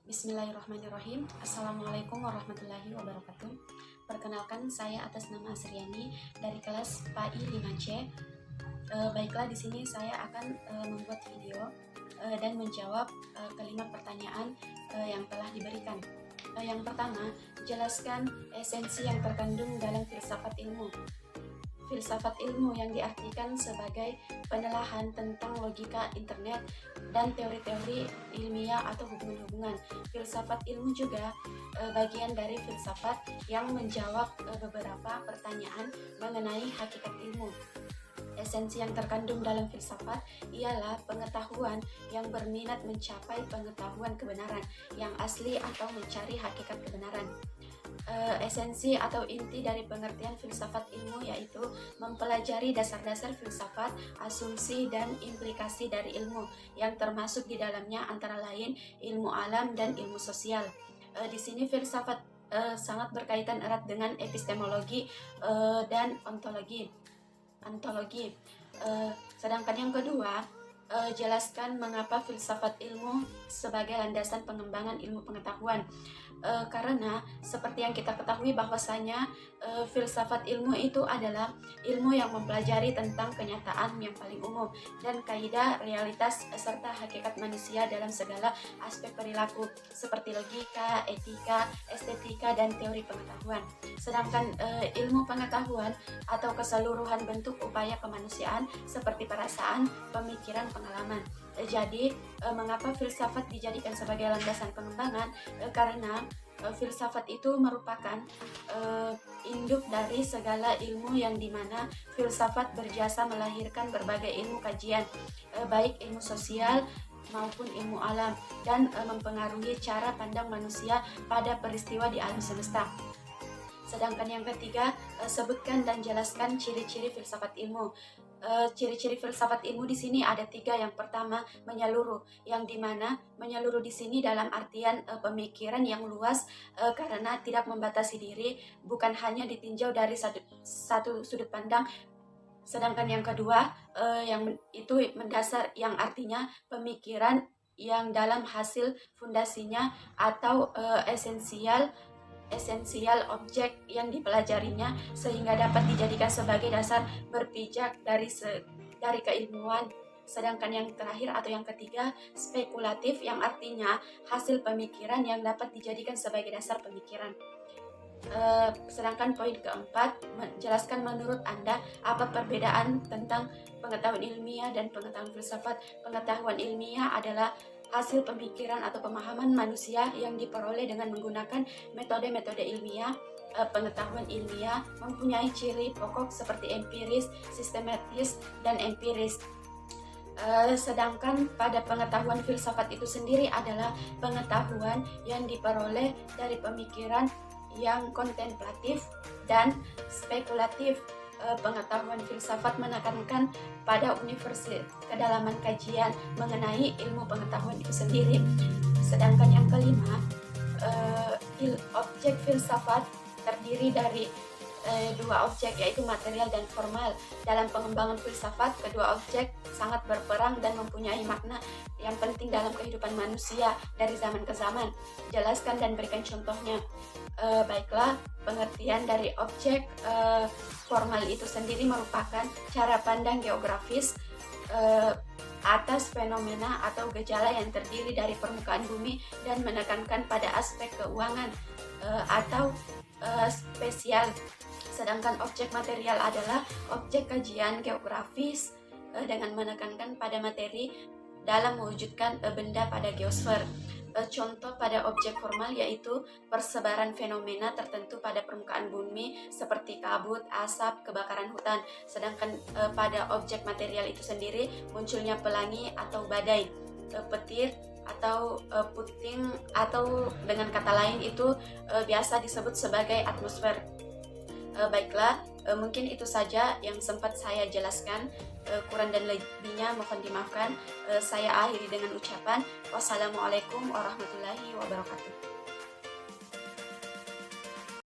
Bismillahirrahmanirrahim. Assalamualaikum warahmatullahi wabarakatuh. Perkenalkan, saya atas nama Asriani dari kelas PAI 5C. Baiklah, di sini saya akan membuat video dan menjawab kalimat pertanyaan yang telah diberikan. Yang pertama, jelaskan esensi yang terkandung dalam filsafat ilmu. Filsafat ilmu yang diartikan sebagai penelaahan tentang logika internet dan teori-teori ilmiah atau hubungan-hubungan. Filsafat ilmu juga bagian dari filsafat yang menjawab beberapa pertanyaan mengenai hakikat ilmu. Esensi yang terkandung dalam filsafat ialah pengetahuan yang berminat mencapai pengetahuan kebenaran yang asli atau mencari hakikat kebenaran. Esensi atau inti dari pengertian filsafat ilmu yaitu mempelajari dasar-dasar filsafat, asumsi, dan implikasi dari ilmu yang termasuk di dalamnya antara lain ilmu alam dan ilmu sosial. Di sini filsafat sangat berkaitan erat dengan epistemologi dan ontologi. Sedangkan yang kedua, jelaskan mengapa filsafat ilmu sebagai landasan pengembangan ilmu pengetahuan. Karena seperti yang kita ketahui bahwasanya filsafat ilmu itu adalah ilmu yang mempelajari tentang kenyataan yang paling umum dan kaidah realitas serta hakikat manusia dalam segala aspek perilaku seperti logika, etika, estetika, dan teori pengetahuan. Sedangkan ilmu pengetahuan atau keseluruhan bentuk upaya kemanusiaan seperti perasaan, pemikiran, pengalaman. Jadi mengapa filsafat dijadikan sebagai landasan pengembangan? Karena filsafat itu merupakan induk dari segala ilmu yang dimana filsafat berjasa melahirkan berbagai ilmu kajian, baik ilmu sosial maupun ilmu alam, dan mempengaruhi cara pandang manusia pada peristiwa di alam semesta. Sedangkan yang ketiga, sebutkan dan jelaskan ciri-ciri filsafat ilmu. Ciri-ciri filsafat ilmu di sini ada tiga. Yang pertama, menyeluruh, yang dimana menyeluruh di sini dalam artian pemikiran yang luas karena tidak membatasi diri, bukan hanya ditinjau dari satu sudut pandang. Sedangkan yang kedua, yang itu mendasar, yang artinya pemikiran yang dalam hasil fundasinya atau esensial objek yang dipelajarinya sehingga dapat dijadikan sebagai dasar berpijak dari keilmuan. Sedangkan yang terakhir atau yang ketiga, spekulatif, yang artinya hasil pemikiran yang dapat dijadikan sebagai dasar pemikiran. Sedangkan poin keempat, menjelaskan menurut Anda apa perbedaan tentang pengetahuan ilmiah dan pengetahuan filsafat. Pengetahuan ilmiah adalah hasil pemikiran atau pemahaman manusia yang diperoleh dengan menggunakan metode-metode ilmiah. Pengetahuan ilmiah mempunyai ciri pokok seperti empiris, sistematis, dan empiris. Sedangkan pada pengetahuan filsafat itu sendiri adalah pengetahuan yang diperoleh dari pemikiran yang kontemplatif dan spekulatif. Pengetahuan filsafat menekankan pada kedalaman kajian mengenai ilmu pengetahuan itu sendiri. Sedangkan yang kelima, objek filsafat terdiri dari dua objek, yaitu material dan formal. Dalam pengembangan filsafat, kedua objek sangat berperang dan mempunyai makna yang penting dalam kehidupan manusia dari zaman ke zaman. Jelaskan dan berikan contohnya. Baiklah, pengertian dari objek formal itu sendiri merupakan cara pandang geografis atas fenomena atau gejala yang terdiri dari permukaan bumi dan menekankan pada aspek keuangan atau spesial. Sedangkan objek material adalah objek kajian geografis dengan menekankan pada materi dalam mewujudkan benda pada geosfer. Contoh pada objek formal yaitu persebaran fenomena tertentu pada permukaan bumi seperti kabut, asap, kebakaran hutan. Sedangkan pada objek material itu sendiri munculnya pelangi atau badai, petir atau puting, atau dengan kata lain itu biasa disebut sebagai atmosfer. Baiklah, mungkin itu saja yang sempat saya jelaskan. Kurang dan lebihnya mohon dimaafkan. Saya akhiri dengan ucapan wassalamualaikum warahmatullahi wabarakatuh.